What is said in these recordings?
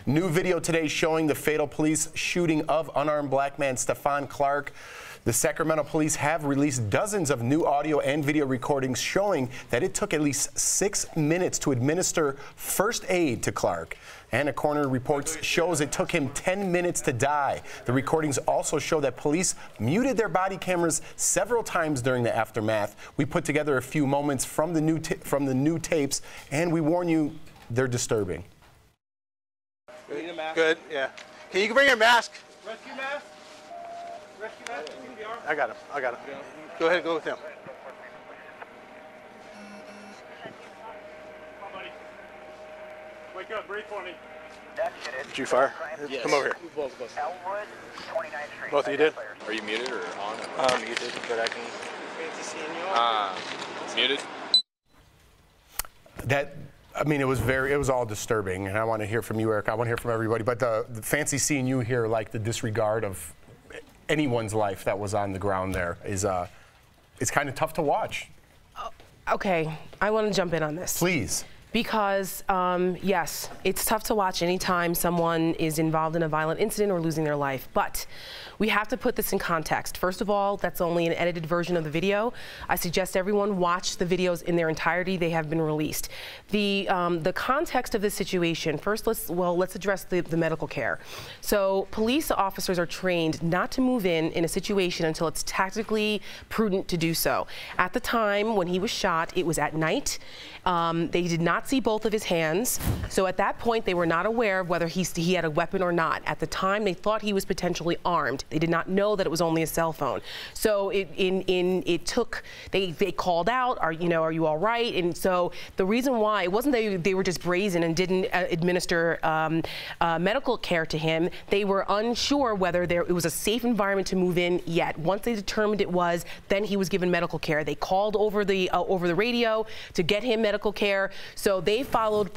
New video today showing the fatal police shooting of unarmed black man Stephon Clark. The Sacramento police have released dozens of new audio and video recordings showing that it took at least 6 minutes to administer first aid to Clark. And a coroner report shows it took him 10 minutes to die. The recordings also show that police muted their body cameras several times during the aftermath. We put together a few moments from the new tapes, and we warn you, they're disturbing. Good, yeah. Can you bring your mask? Rescue mask? Rescue mask? I got him. Go ahead, go with him. Come on, buddy. Wake up, breathe for me. Did you fire? Yes. Come over here. Both. Both of you did? Are you muted or on? Muted, but I can. Muted. I mean, it was all disturbing, and I want to hear from you, Eric. I want to hear from everybody, but the fancy seeing you here, like the disregard of anyone's life that was on the ground there is, it's kind of tough to watch. Okay, I want to jump in on this. Please. Because, yes, it's tough to watch anytime someone is involved in a violent incident or losing their life, but we have to put this in context. First of all, that's only an edited version of the video. I suggest everyone watch the videos in their entirety. They have been released. The context of this situation, first let's address the medical care. So police officers are trained not to move in a situation until it's tactically prudent to do so. At the time when he was shot, it was at night. They did not see both of his hands. So at that point, they were not aware of whether he had a weapon or not. At the time, they thought he was potentially armed. They did not know that it was only a cell phone. So they called out, are you all right? And so the reason why, it wasn't that they were just brazen and didn't administer medical care to him. They were unsure whether it was a safe environment to move in yet. Once they determined it was, then he was given medical care. They called over the radio to get him medical care. So they followed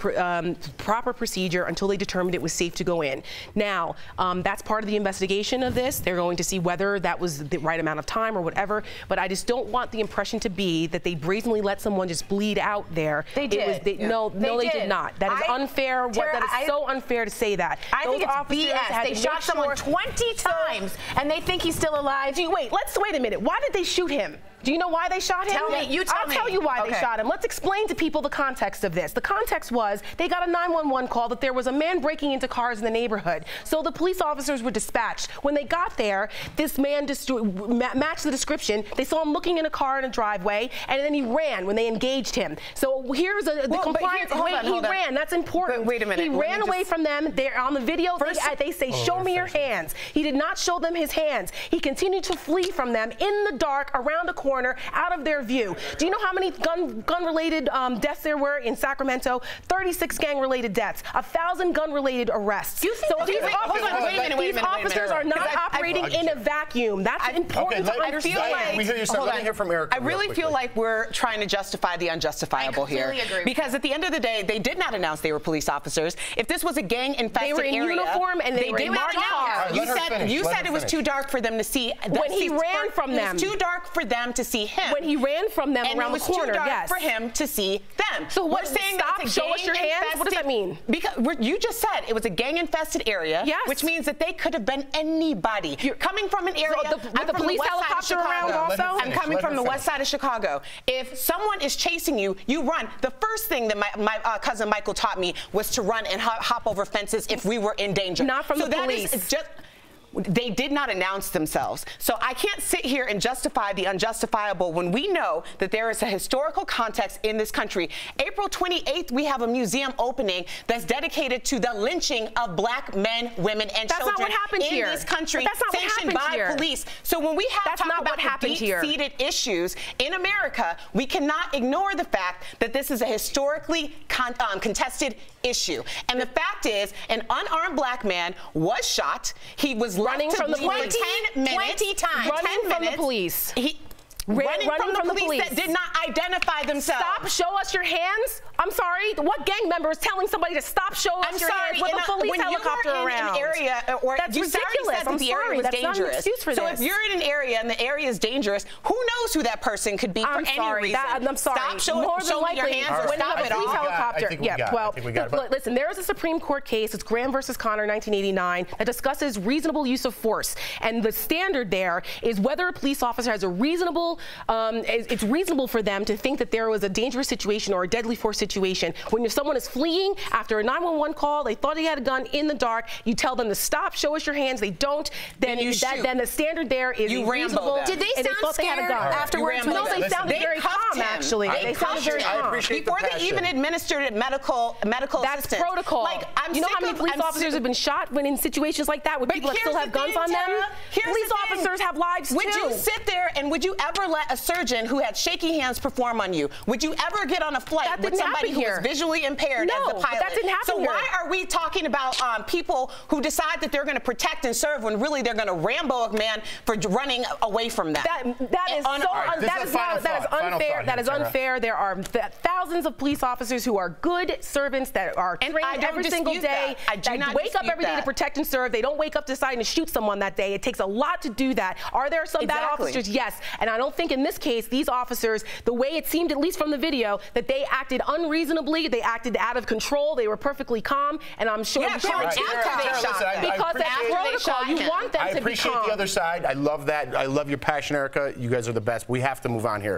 proper procedure until they determined it was safe to go in. Now, that's part of the investigation of this. They're going to see whether that was the right amount of time or whatever. But I just don't want the impression to be that they brazenly let someone just bleed out there. They did. No, they did not. That is unfair. That is so unfair to say that. I think it's BS. They shot someone 20 times, and they think he's still alive. Let's wait a minute. Why did they shoot him? Do you know why they shot him? Tell me. I'll tell you why they shot him. Let's explain to people the context of this. The context was they got a 911 call that there was a man breaking into cars in the neighborhood. So the police officers were dispatched. When they got there, this man matched the description. They saw him looking in a car in a driveway, and then he ran when they engaged him. So here's the compliance. He ran. That's important. But wait a minute. He ran away from them. They're on the video. They say, show me your hands. He did not show them his hands. He continued to flee from them in the dark around a corner, out of their view. Do you know how many gun-related deaths there were in Sacramento? 36 gang-related deaths, 1,000 gun-related arrests. You think these officers are not operating in a vacuum. That's important to understand. We hear you. Let me hear from Eric. I really feel like we're trying to justify the unjustifiable here. I completely agree. Because at the end of the day, they did not announce they were police officers. If this was a gang-infested area, they were in uniform and they were in marked cars. You said it was too dark for them to see. When he ran from them. It was too dark for them to see him. When he ran from them around the corner, yes. For him to see them. So we're saying stop, show us your hands? What does that mean? Because you just said it was a gang-infested area, which means that they could have been anybody. You're coming from an area. With the police helicopter around also? I'm coming from the west side of Chicago. If someone is chasing you, you run. The first thing that my cousin Michael taught me was to run and hop over fences if we were in danger. Not from the police. They did not announce themselves. So I can't sit here and justify the unjustifiable when we know that there is a historical context in this country. April 28th, we have a museum opening that's dedicated to the lynching of black men, women, and children in this country, sanctioned by police. So when we have talk about the deep-seated issues in America, we cannot ignore the fact that this is a historically contested issue. And the fact is, an unarmed black man was shot. He was running from the police. 10 minutes. 20 times. Running from the police. running from the police that did not identify themselves. Stop, show us your hands. I'm sorry. What gang member is telling somebody to stop, show us your hands with a police helicopter around? An area, or that's ridiculous. I'm sorry, that's dangerous. not an excuse for so this. if you're in an area and the area is dangerous, who knows who that person could be for any reason? I'm sorry. Stop showing your hands or stop it all. Helicopter. I think we got it. Listen, there is a Supreme Court case. It's Graham versus Connor, 1989, that discusses reasonable use of force, and the standard there is whether a police officer has a reasonable. It's reasonable for them to think that there was a dangerous situation or a deadly force situation. When someone is fleeing after a 911 call, they thought he had a gun in the dark, you tell them to stop, show us your hands. They don't. Then the standard there is reasonable. Did they sound scared afterwards? No, they sounded very calm, actually. They sounded very calm. Before they even administered medical assistance. That's protocol. Like, you know how many police officers have been shot when in situations like that, with people that still have guns on them? Police officers have lives too. Would you sit there and would you ever let a surgeon who had shaky hands perform on you? Would you ever get on a flight with somebody who was visually impaired as the pilot? That didn't happen here. So why are we talking about people who decide that they're going to protect and serve when really they're going to Rambo a man for running away from them? That is unfair. That is unfair. There are thousands of police officers who are good servants that are trained every single day. That wake up every day to protect and serve. They don't wake up deciding to shoot someone that day. It takes a lot to do that. Are there some bad officers? Yes. And I don't think in this case, these officers, the way it seemed, at least from the video, that they acted unreasonably, they acted out of control, they were perfectly calm, and I'm sure because that's protocol. You want them to be calm. I appreciate the other side. I love that. I love your passion, Erica. You guys are the best. We have to move on here.